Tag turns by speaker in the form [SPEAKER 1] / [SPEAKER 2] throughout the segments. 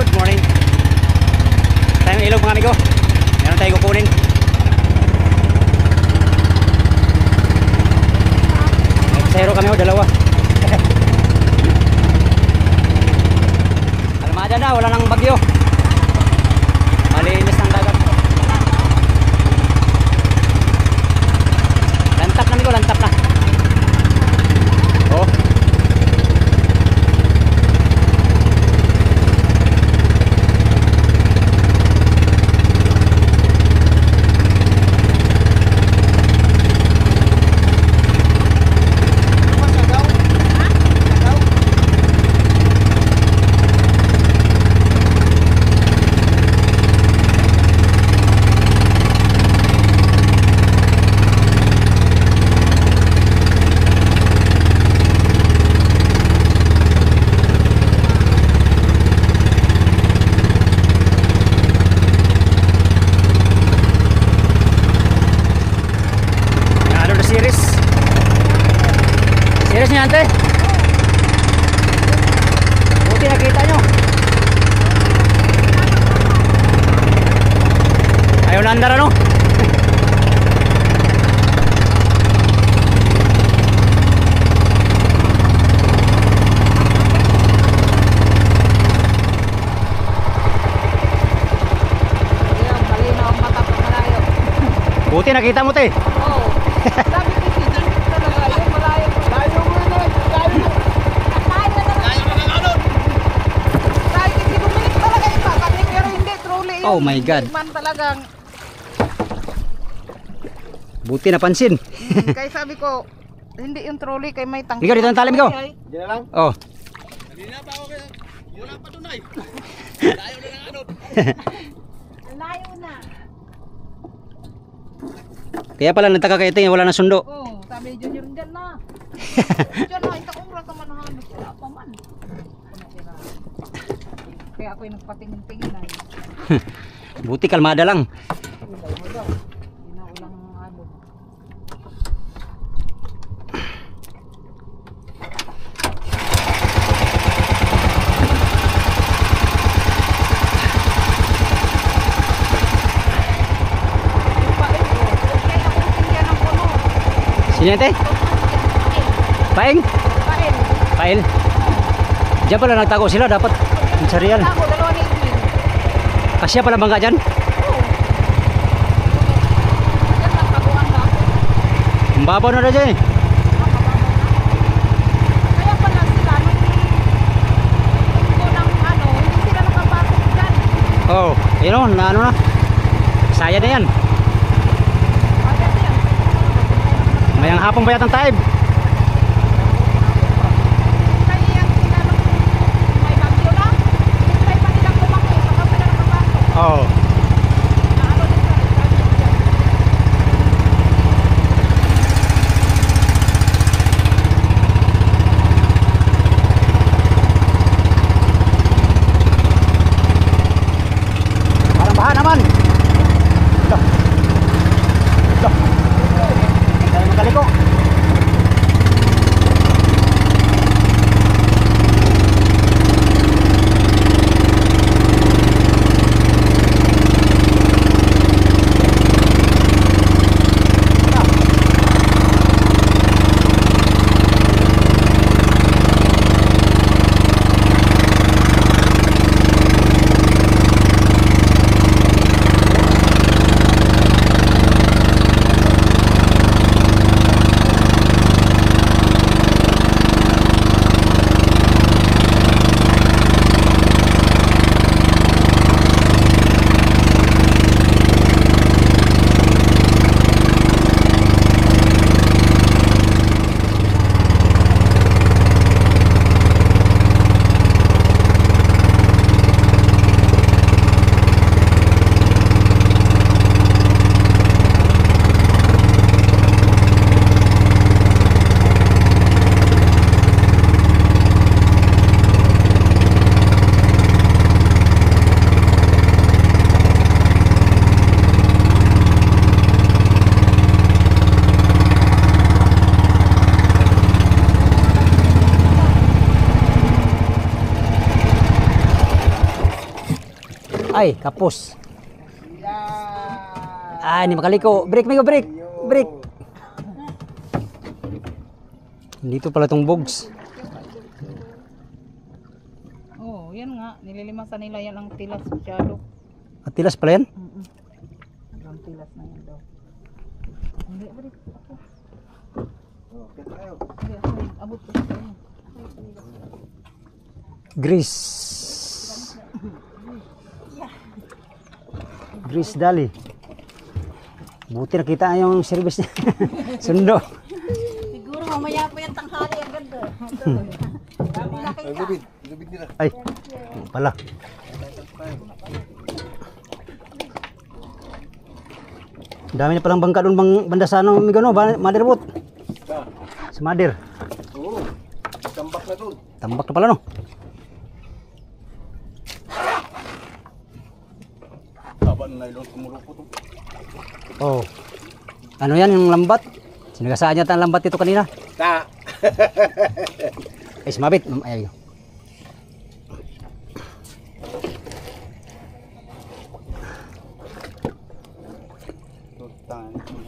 [SPEAKER 1] Good morning. Tayong ilog mga amigo. Meron tayong kukunin. Zero kami dalawa. Almada na, wala nang bagyo. Malinis ng dagat. Lantap na amigo, lantap na. Oh. Serius niya ante? Buti nakita nyo. Ayaw na andar ano? Buti nakita mo te.
[SPEAKER 2] Oo. Sabi ko si Jim talaga yun, malayo. Layo mo na. Layo na lang ano. Sabi ko si Dominic talaga yung kakani pero hindi truly yun.
[SPEAKER 1] Oh my God.
[SPEAKER 2] Man talagang.
[SPEAKER 1] Buti napansin.
[SPEAKER 2] Kaya sabi ko hindi yung trolley kay may tangki.
[SPEAKER 1] Ikaw dito ang talim ko.
[SPEAKER 3] Diyan lang.
[SPEAKER 1] Oh.
[SPEAKER 3] Kanina pa ako kaya. Wala pa doon ay. Layo na ng ano.
[SPEAKER 2] Layo na.
[SPEAKER 1] Kaya pala nagtaka kayo tingin wala na sundo.
[SPEAKER 2] Oh, sabi Junior dyan na. Dyan na, ito umra ka man halos. Wala pa man. Kaya ako yung nagpatingin-tingin ay.
[SPEAKER 1] Buti kalmada lang.
[SPEAKER 2] Hindi na ulang ano.
[SPEAKER 1] Sino ate? Paing?
[SPEAKER 2] Pail.
[SPEAKER 1] Pail? Diyan pala nagtago sila dapat. Ang sarial.
[SPEAKER 2] Ako, dalawa ni Edwin.
[SPEAKER 1] Kasya pala bangga dyan.
[SPEAKER 2] Oo. Yan lang, taguan na.
[SPEAKER 1] Ang babaw na na dyan eh.
[SPEAKER 2] Kaya pala sila, nung unang ano, hindi sila nakapasok dyan.
[SPEAKER 1] Oh, yun o, na ano na. Saya na yan.
[SPEAKER 2] Ayan yan.
[SPEAKER 1] Mayang hapong bayat ng taib.
[SPEAKER 2] Kaya yan sila nung may bagyo na, hintay pa nilang lumaki, saka sila nakapasok.
[SPEAKER 1] Oh.
[SPEAKER 2] Na ano din sa dyan.
[SPEAKER 1] Parang baha naman. Ito. Ito. Tayo magaliko. Ay, kapos. Ah, hindi makaliko. Break, Migo, break. Break. Dito pala tong bogs.
[SPEAKER 2] Oh, yan nga. Nililimasan nila yan ang tilas masyado.
[SPEAKER 1] At tilas pala yan?
[SPEAKER 2] Ang tilas na yan daw. Hindi, abot. Hindi, abot ko sa kanya.
[SPEAKER 1] Grease. Grease dali. Buti nakita yung service niya. Sundo.
[SPEAKER 2] Siguro mamaya pa yung tanghali agad.
[SPEAKER 3] Lubid nila.
[SPEAKER 1] Ay, pala. Dami na palang bangka doon banda sa ano, Migo, no? Mother boat. Sa Mother.
[SPEAKER 3] Oo. Tambak na doon.
[SPEAKER 1] Tambak na pala, no?
[SPEAKER 3] Taba na nylon kumulupot.
[SPEAKER 1] Oh. Ano yan, yung lambat? Sinagasaan niya ang lambat dito kanina.
[SPEAKER 3] Ta.
[SPEAKER 1] Ay, sumabit. Ay,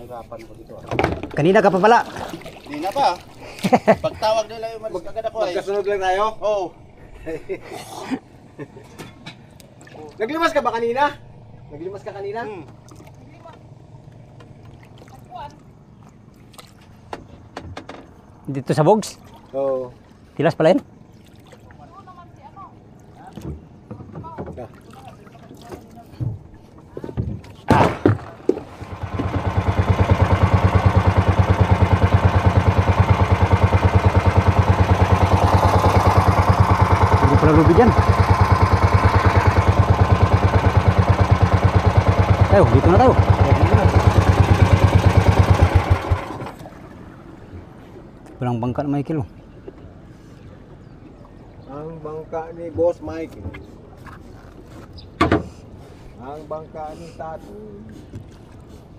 [SPEAKER 3] Hirapan ko dito.
[SPEAKER 1] kanina ka pa pala.
[SPEAKER 3] Di na pa. Pagtawag nila yung malis agad ako ay. Magkasunod lang tayo? Oo.
[SPEAKER 4] Naglimas ka ba kanina? Naglimas ka kanina?
[SPEAKER 1] Dito sa bogs.
[SPEAKER 4] Oo.
[SPEAKER 1] Tilas pala yan. Hindi pala lubid yan. Tayo, dito na tayo. Walang bangka na may kilo.
[SPEAKER 4] Ang bangka ni Boss Mike. Ang bangka ni Tato.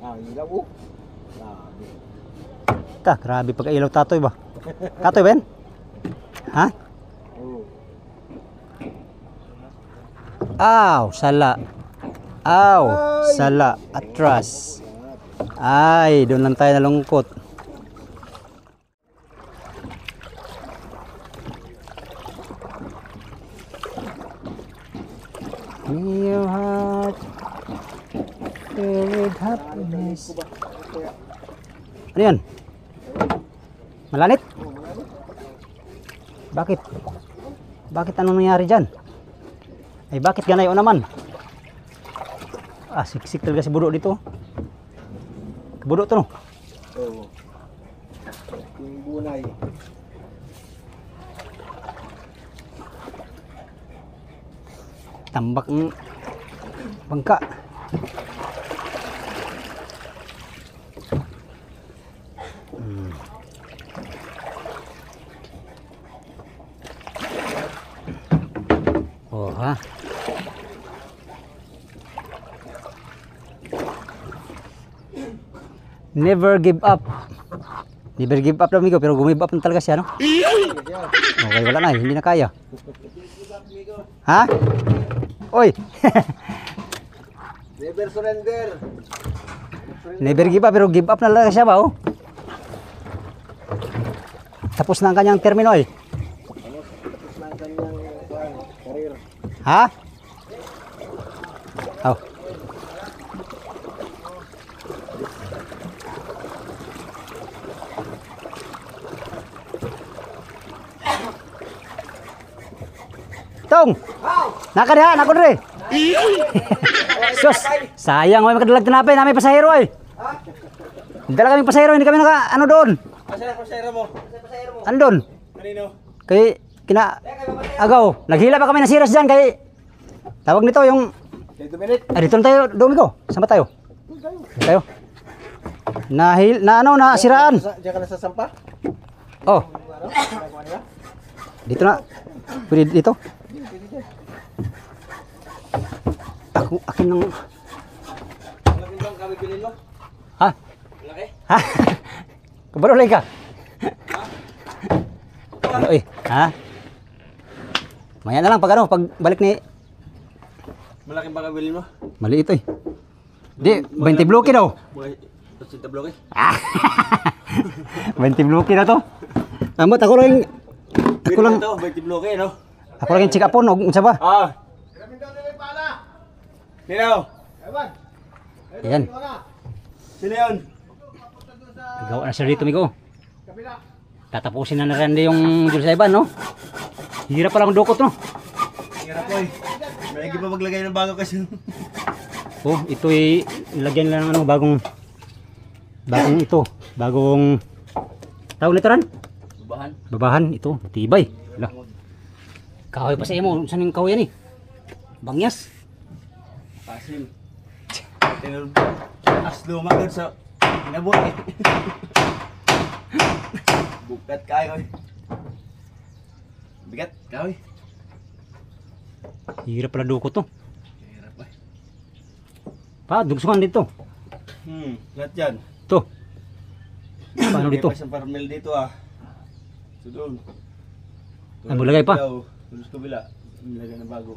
[SPEAKER 4] Ang ilaw. Grabe.
[SPEAKER 1] Grabe pag-ilaw tatoy ba? Tatoy ba yan? Ha?
[SPEAKER 4] Oo.
[SPEAKER 1] Aw, sala. Aw, sala. Atras. Ay, doon lang tayo nalungkot. May your heart fill with happiness. Ano yan? Malanit? Bakit? Bakit anong nangyari dyan? Ay bakit ganayo naman? Ah, siksik talaga si Budo dito. Budo to no?
[SPEAKER 4] Oo. Yung bunay.
[SPEAKER 1] Tambak ng bangka. Oh ha. Never give up. Never give up daw, amigo, pero give up na talaga siya, no? Okay, wala na, hindi na kaya. Ha? Oy.
[SPEAKER 4] Never surrender.
[SPEAKER 1] Never give up, pero give up na talaga siya ba, oh? Tapos na ang kanyang termino, eh.
[SPEAKER 4] Tapos na ang kanyang career.
[SPEAKER 1] Ha? Oh. Tong! Nakadiha, nakudre! Sus! Sayang, may makadalag tinapay, namin pasahero, eh. Dala kaming pasahero, hindi kami naka, ano doon?
[SPEAKER 4] Asa pasayro mo?
[SPEAKER 1] Andon.
[SPEAKER 4] Kanino?
[SPEAKER 1] Kay, agaw. Naghila pa kami ng siras dyan, kay, tawag nito yung,
[SPEAKER 4] Dito minute.
[SPEAKER 1] dito na tayo, Domingo. Saan ba tayo? Dito tayo. Na siraan.
[SPEAKER 4] Diyan ka na sa sampa?
[SPEAKER 1] Oh, dito na. Pwede dito. Akin ng...
[SPEAKER 4] Laki bang kami bilhin mo?
[SPEAKER 1] Ha?
[SPEAKER 4] Laki?
[SPEAKER 1] Ha? Kabarulay ka? Ano eh? Ha? Maya na lang pag ano, pag balik ni...
[SPEAKER 3] Malaki ba kabilin mo?
[SPEAKER 1] Maliit eh. Di, 20 bloke daw.
[SPEAKER 3] Mga 80 bloke.
[SPEAKER 1] Ah. 20 bloke na to. Amot ako lang
[SPEAKER 3] Ito, 20 bloke, no?
[SPEAKER 1] ako lang check upon og unsa ba?
[SPEAKER 3] Ah. Nino.
[SPEAKER 1] Yan.
[SPEAKER 3] Sino yun?
[SPEAKER 1] Gawa na siya dito migo. Tatapusin na rin yung Jules Ivan, no? Hirap pala ang dukot, no?
[SPEAKER 3] Hirap ko eh. May pa maglagay ng bago kasi.
[SPEAKER 1] Oh, ito ay nilagyan lang ng ano, bagong tawag nito ran?
[SPEAKER 3] Babahan.
[SPEAKER 1] Babahan, ito, tibay. Wala. Kahoy pa sa imo, saan yung kahoy yan eh? Bangyas.
[SPEAKER 3] Pasim. Tinulog ko. As lumagod sa inabot eh. Bukat kayo eh. Bigat kayo eh.
[SPEAKER 1] Hirap pala dukot, no?
[SPEAKER 3] Hirap eh.
[SPEAKER 1] Pa, dugsungan dito.
[SPEAKER 3] Lahat yan.
[SPEAKER 1] Ito. Paano dito?
[SPEAKER 3] May isang parmel dito ah. So doon.
[SPEAKER 1] Ang bulagay pa?
[SPEAKER 3] Tulus kabila. Nilagay na bago.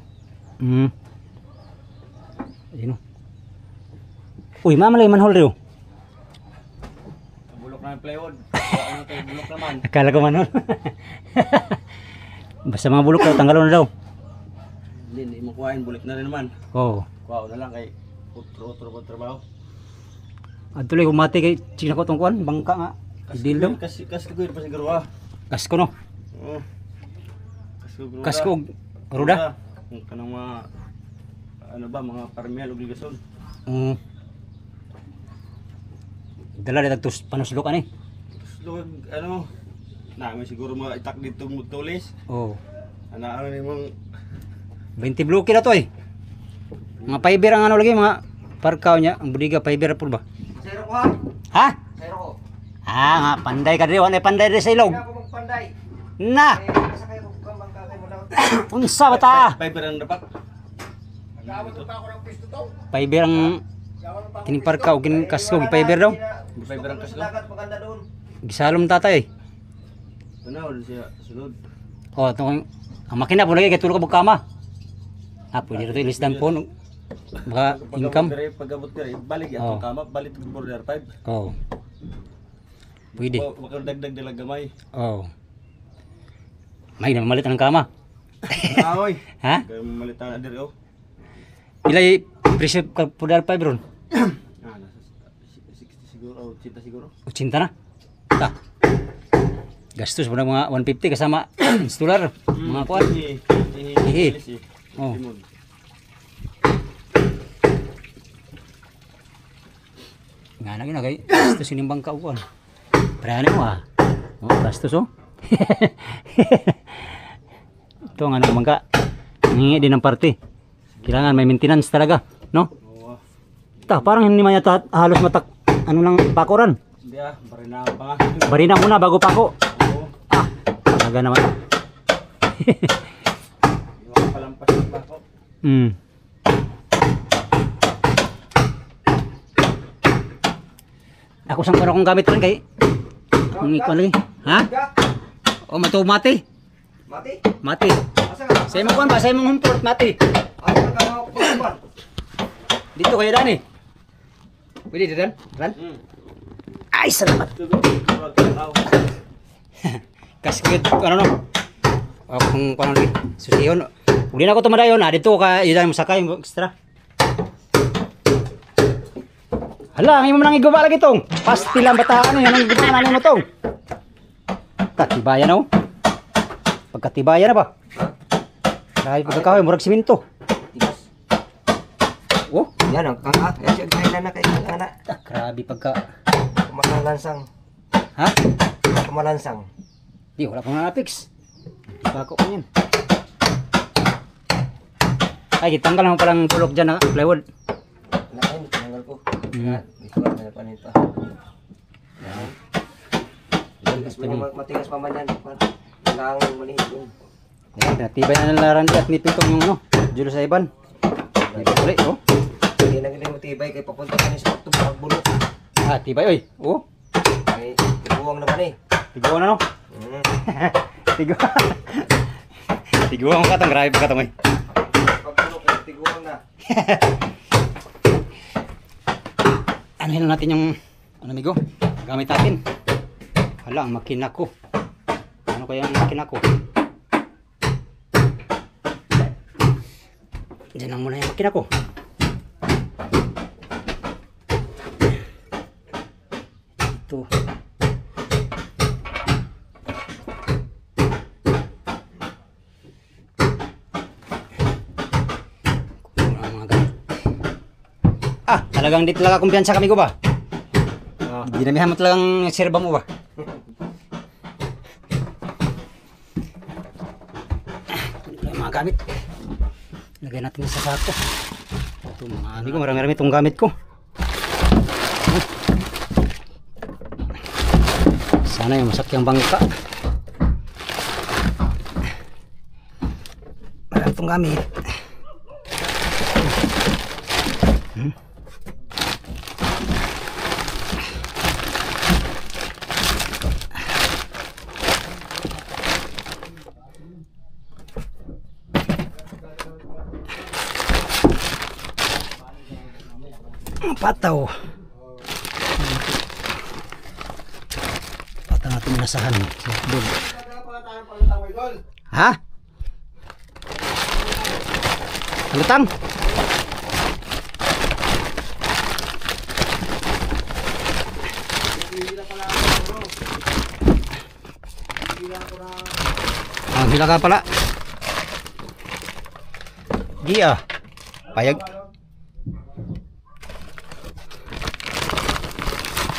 [SPEAKER 1] Ayun, no? Uy, mamalay manhole rin.
[SPEAKER 3] Bulok na yung plywood. Ano tayo bulok naman.
[SPEAKER 1] Akala ko manhole. Basta mga bulok daw, tanggalon na daw.
[SPEAKER 3] Hindi mo kuhain. Bulik na rin naman.
[SPEAKER 1] Oo.
[SPEAKER 3] Kuha na lang kay utro ko trabaho.
[SPEAKER 1] At tuloy, humati kay China ko itong kuhan, bangka nga. Idil daw.
[SPEAKER 3] Kas ko yun pa siguro ah.
[SPEAKER 1] Kasko, no?
[SPEAKER 3] Oo. Gruda.
[SPEAKER 1] Kasko, ruda.
[SPEAKER 3] Kung kanang mga ano ba, mga parmel o ligason.
[SPEAKER 1] Dala na tagtus panuslukan eh.
[SPEAKER 3] Luwag, ano, may siguro mga itak dito mo tulis.
[SPEAKER 1] Oo.
[SPEAKER 3] Ano ni mong
[SPEAKER 1] 20 bloke na to eh. Mga fiber ang ano lagi, mga parkaw niya. Ang budiga, fiber po ba?
[SPEAKER 4] Zero ko ha?
[SPEAKER 1] Ha?
[SPEAKER 4] Zero ko.
[SPEAKER 1] Ah, nga, panday ka rin. Ano panday rin sa ilog?
[SPEAKER 4] Kaya ako magpanday.
[SPEAKER 1] Na!
[SPEAKER 4] Kasakay ko kung bangkakay mo daw.
[SPEAKER 1] Unsa ba ta?
[SPEAKER 3] fiber ang dapat.
[SPEAKER 4] Nag-aawat pa ako ng pwesto to.
[SPEAKER 1] Fiber ang kining parkaw, kining kasko, fiber daw.
[SPEAKER 3] Fiber ang kasko.
[SPEAKER 4] Dagat maganda doon.
[SPEAKER 1] Gisalom tatay.
[SPEAKER 3] Ano, siya sunod.
[SPEAKER 1] Oh, itong ang makina po lagi kay tulog ka bukama. Ah, pwede rito ilisdan po. Baka income.
[SPEAKER 3] Pag-abot ka rin, balik yan.
[SPEAKER 1] Oo.
[SPEAKER 3] Kama, balik yung border 5.
[SPEAKER 1] Oh. Pwede.
[SPEAKER 3] Baka dagdag nila gamay.
[SPEAKER 1] Oh. May na mamalit ang kama.
[SPEAKER 3] Aoy.
[SPEAKER 1] Ha?
[SPEAKER 3] Kaya mamalitan na diri oh.
[SPEAKER 1] Ilay presyo ka pudar pa bro.
[SPEAKER 3] Nasa 60 siguro, 80 siguro.
[SPEAKER 1] 80 na. Ta. Gastos mo na mga 150 kasama installer, mga kuan. Hihi. Oh. Nga na gina kay gastos yung bangka kuan. Prane mo ah. Oh, gastos oh. Ito nga ng bangka. Hingi din ng parte. Kailangan may maintenance talaga, no?
[SPEAKER 3] Oo.
[SPEAKER 1] Ta, parang hindi man yata halos matak ano lang pakoran.
[SPEAKER 3] Hindi ah, barina pa nga.
[SPEAKER 1] Barina muna bago pako.
[SPEAKER 3] Oo.
[SPEAKER 1] Ah, talaga naman.
[SPEAKER 3] Iwan palampas yung bako.
[SPEAKER 1] Ako sang para kong gamit rin kay. Ang ikuan lagi. Ha? O mati.
[SPEAKER 4] Mati?
[SPEAKER 1] Mati.
[SPEAKER 4] Asa ka?
[SPEAKER 1] Sa imong kuan ba? Sa imong humport mati.
[SPEAKER 4] Ano ka kukuban?
[SPEAKER 1] Dito kayo dani. Pwede dito ran? Ay, salamat. Kaskit ano no? Kung kuan lagi. Susiyon. Uli na ako tumadayon ah. Dito ka iyan mo sakay mo extra. Hala, ang imo nang iguba lagi tong. Pastilang bataan yan ang iguba nanin mo tong. Katibayan oh. Pagkatibayan na ba? Dahil pagkakahoy murag simento.
[SPEAKER 4] Tigas.
[SPEAKER 1] Oh,
[SPEAKER 4] Yan ang kanga. Yan siya kailan na kay kanga.
[SPEAKER 1] grabe pagka.
[SPEAKER 4] Kumalansang.
[SPEAKER 1] Ha?
[SPEAKER 4] Kumalansang.
[SPEAKER 1] Di wala pang na-fix. Bako ko yan. Ay, kitanggal mo palang bulok dyan na plywood.
[SPEAKER 4] Nakain, tinanggal ko. Ito na pa nito. Matigas pa man yan. Kailangan manihit yun.
[SPEAKER 1] Ayan, natibay na nalaran di at nipitong yung ano, Jules Ivan. Uli, oh.
[SPEAKER 4] Hindi na galing matibay kay papunta ka ni sa pagbulok.
[SPEAKER 1] Ah, tibay, oy. Oh,
[SPEAKER 4] Ay, tibuwang naman eh.
[SPEAKER 1] tiguan na no. Tiguan. Tiguan ko katang, grabe pa katang, oy.
[SPEAKER 4] Pagbulok, tiguwang Meron na.
[SPEAKER 1] Anuhin lang natin yung ano amigo, gamit natin. Hala, ang makina ko. Ano kaya ang makina ko? Diyan lang muna yung makina ko. Ito. Kulang ang mga gamit. Ah, talagang di talaga kumpiyansa kami ko ba? Dinamihan mo talagang serba mo ba? Ito yung mga gamit. Lagay natin sa sako. Ito mga amigo, marami-rami itong gamit ko. Sana yung masakyang bangka. Marami itong gamit. Pataw. Pataw natin minasahan. Ha? Lutang? Ang hila ka pala. Gia. Payag.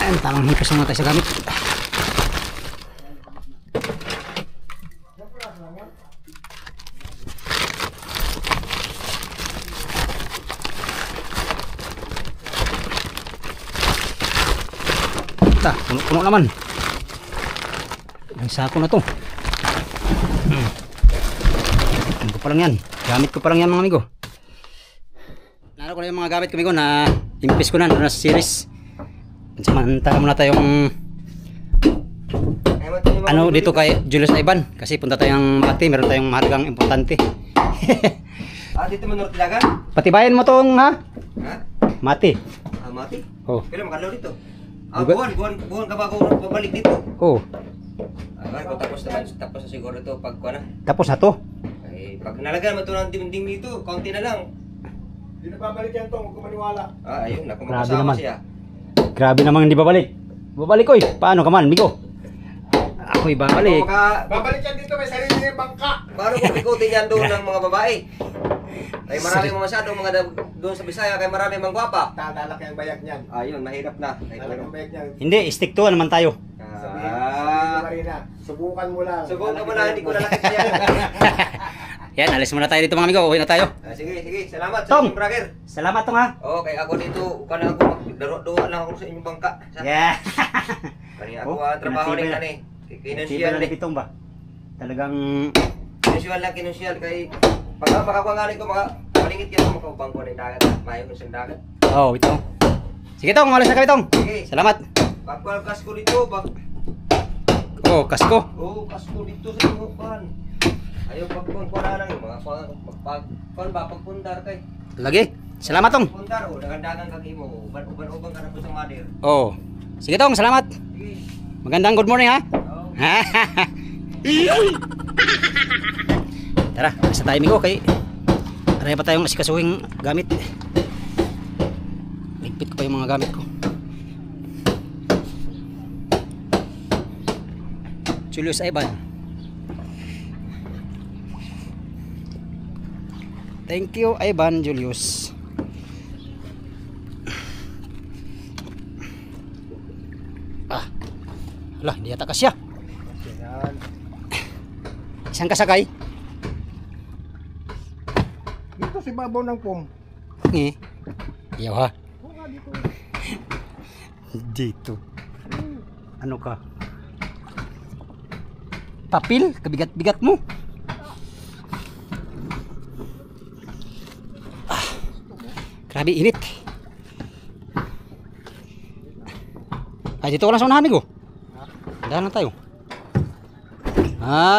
[SPEAKER 1] Ayun, tamang hipos naman tayo sa gamit. Ito, puno-puno naman. Ang sako na to. Ano ko pa lang yan. Gamit ko pa lang yan mga amigo. Naro ko na yung mga gamit ko amigo na impis ko na sa series. Samantala muna tayong ano dito kay Julius Ivan kasi punta tayong Mati, meron tayong mahalagang importante.
[SPEAKER 4] Dito mo Nortilagan?
[SPEAKER 1] Patibayan mo tong ha?
[SPEAKER 4] Ha?
[SPEAKER 1] Mati.
[SPEAKER 4] Mati?
[SPEAKER 1] Oh.
[SPEAKER 4] Kailan makalaw dito? Buwan ka ba ako pabalik dito?
[SPEAKER 1] Oh.
[SPEAKER 4] Kung tapos na siguro ito pag kuha na.
[SPEAKER 1] Tapos na to.
[SPEAKER 4] Ay, pag nalagyan mo ito ng dingding dito, kaunti na lang.
[SPEAKER 3] Hindi na babalik yan to, huwag ka maniwala.
[SPEAKER 4] Ayun, naku,
[SPEAKER 1] Grabe
[SPEAKER 4] magkasama
[SPEAKER 1] naman.
[SPEAKER 4] siya.
[SPEAKER 1] Grabe namang hindi babalik. Babalik ko eh. Paano ka man, amigo? Ako'y babalik.
[SPEAKER 3] Babalik yan dito, may sarili na yung bangka.
[SPEAKER 4] Paano kung ikutin yan doon ng mga babae? Ay marami mga masyado mga doon sa Bisaya, kay marami mga gwapa.
[SPEAKER 3] Dadalak yung bayag niyan.
[SPEAKER 4] Ayun, mahirap na. Ay,
[SPEAKER 3] Dadalak yung bayag niyan.
[SPEAKER 1] Hindi, stick to naman tayo.
[SPEAKER 3] Sabihin mo Marina, subukan mo lang.
[SPEAKER 4] Subukan mo lang, hindi ko lalakit yan.
[SPEAKER 1] Yan, alis muna tayo dito mga amigo. Uwi na tayo.
[SPEAKER 4] Sige, salamat sa
[SPEAKER 1] Tom!
[SPEAKER 4] inyong brother.
[SPEAKER 1] Salamat tong ha.
[SPEAKER 4] Oo, kay ako dito, kana ako magdaro-duwa lang ako sa inyong bangka.
[SPEAKER 1] Yeah.
[SPEAKER 4] Kani ako trabaho ni kani. Kinunsyal
[SPEAKER 1] na
[SPEAKER 4] ni.
[SPEAKER 1] pitong ba? Talagang
[SPEAKER 4] Kinunsyal kay pagkakakuanganin ko palingit yan ako makabangko ng dagat. Mayo ng siyang dagat.
[SPEAKER 1] oh, ito. Sige tong, alis na kami tong.
[SPEAKER 4] Sige.
[SPEAKER 1] Salamat.
[SPEAKER 4] Pagkalkas ko dito,
[SPEAKER 1] Oh, kasko.
[SPEAKER 4] kasko dito sa inyo pan. Ayaw pagkuan lang yung mga pagpundar kay.
[SPEAKER 1] Lagi. Salamat tong.
[SPEAKER 4] Pundar o dagandagan kag imo. Uban-uban ka na po sa mother.
[SPEAKER 1] Oh. Sige tong, salamat.
[SPEAKER 4] Sige.
[SPEAKER 1] Magandang good morning ha.
[SPEAKER 4] Oo.
[SPEAKER 1] Tara, sa tayo amigo kay aray pa tayong asikasuhing gamit. Ligpit ko pa yung mga gamit ko. Julius Ivan. Thank you Ivan Julius. Lah, hindi yata kasya. Isang kasakay.
[SPEAKER 3] Dito si babaw ng pom.
[SPEAKER 1] Iyaw ha. Dito. Ano ka? Papil? Kabigat-bigat mo. Grabe init. Ay, dito ko lang sa unahan ko. Dahan lang tayo.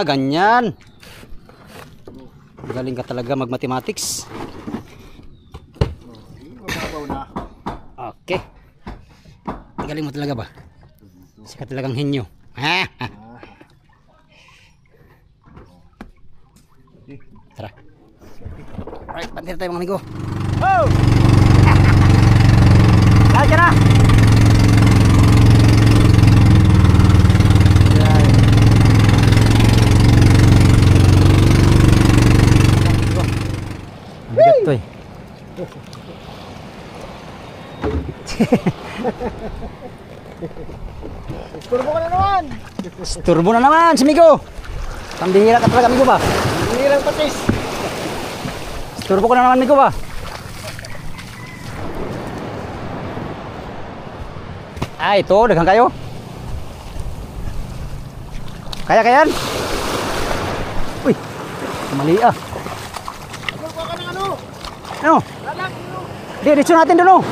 [SPEAKER 1] Ganyan. Galing ka talaga mag-mathematics.
[SPEAKER 3] ikaw na.
[SPEAKER 1] Okay. Galing mo talaga ba? Sika talagang henyo. Ha? Tara. Alright, pantir tayo mga amigo.
[SPEAKER 3] Oh!
[SPEAKER 1] Lahat ka na! Bigat to eh.
[SPEAKER 3] Turbo ka na naman!
[SPEAKER 1] Turbo na naman si Migo. Pambihira ka talaga Migo ba?
[SPEAKER 3] Hirang patis!
[SPEAKER 1] Turbo ko na naman Migo ba? Ah, ito, daghang kayo. Kaya yan? Uy, mali ah.
[SPEAKER 3] Turbo ka na ano?
[SPEAKER 1] Ano?
[SPEAKER 3] Lalak! Ano?
[SPEAKER 1] Di, dito natin doon oh.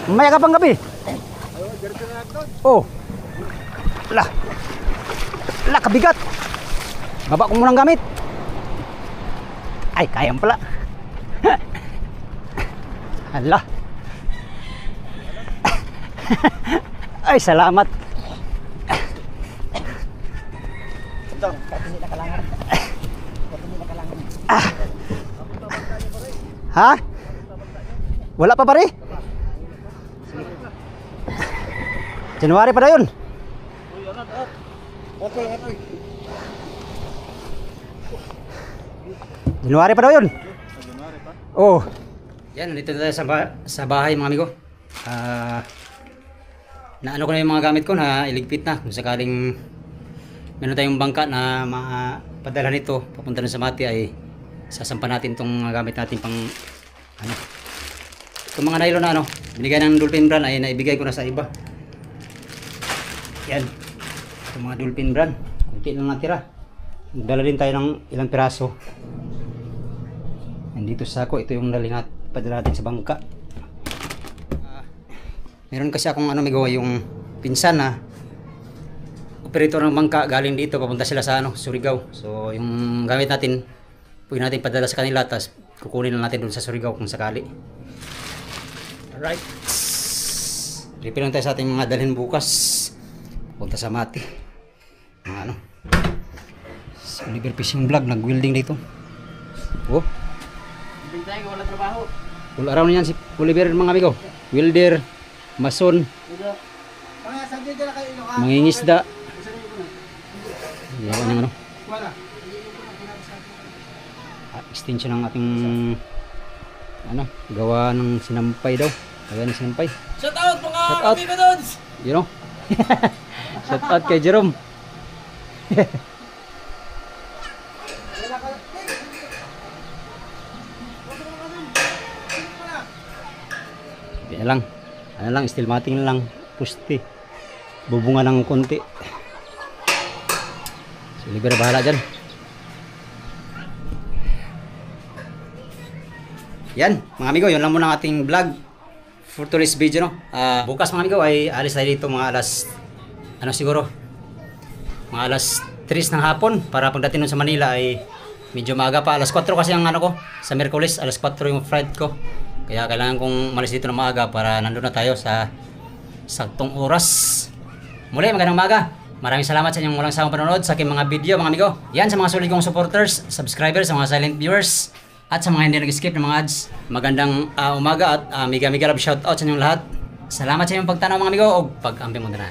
[SPEAKER 1] Mamaya ka pang gabi.
[SPEAKER 3] Ayun, diretso na natin doon.
[SPEAKER 1] Oh. Lah. Lah, kabigat. Baba ko munang gamit. Ay, kayang pala. Hala. Ay, salamat. Ah. Ha? Wala pa pare? January pa na yun. January pa daw yun. Oh. Yan, nandito tayo sa bahay mga amigo. Naano ko na yung mga gamit ko na iligpit na. Kung sakaling meron tayong bangka na mapadala nito papunta na sa Mati ay sasampa natin itong mga gamit natin pang ano. Itong mga nylon na ano, binigay ng Dolphin brand ay naibigay ko na sa iba. Yan. Itong mga Dolphin brand. Kunti lang natira. Magdala din tayo ng ilang piraso. Nandito sa ako, ito yung padala natin sa bangka. Meron kasi akong ano migo, yung pinsan na operator ng bangka galing dito, papunta sila sa ano, Surigao. So yung gamit natin, pwede natin padala sa kanila, tapos kukunin lang natin doon sa Surigao kung sakali. Alright. Refill lang tayo sa ating mga dalhin bukas. Punta sa Mati. Mga ano. Oliver Fishing Vlog, nag-welding dito. Oh.
[SPEAKER 3] Hindi tayo, wala trabaho.
[SPEAKER 1] Full around yan si Oliver mga amigo. Welder, mason,
[SPEAKER 3] Mga sabi dyan na kayo,
[SPEAKER 1] mangingisda. Yawan yung ano.
[SPEAKER 3] wala.
[SPEAKER 1] Extension ng ating ano, gawa ng sinampay daw. Gawa ng sinampay.
[SPEAKER 3] Shout out mga
[SPEAKER 1] Shout out.
[SPEAKER 3] amigo doon!
[SPEAKER 1] You know? Shout out kay Jerome. Yan lang. Ano lang, steel matting lang. Pusti. Bubunga ng konti. Si Oliver bahala dyan. Yan, mga amigo, yun lang muna ang ating vlog for today's video, no? Bukas mga amigo ay alis tayo dito mga alas, ano siguro, mga alas 3 ng hapon para pagdating nun sa Manila ay medyo maaga pa. Alas 4 kasi ang ano ko, sa Merkulis, alas 4 yung flight ko. Kaya kailangan kong malis dito na maaga para nandun na tayo sa saktong oras. Muli, magandang umaga. Maraming salamat sa inyong walang sawang panonood sa aking mga video mga amigo. Yan sa mga solid kong supporters, subscribers, sa mga silent viewers, at sa mga hindi nag-skip ng mga ads. Magandang umaga at mega love shoutout sa inyong lahat. Salamat sa inyong pagtanaw mga amigo o pag-ampi mo na.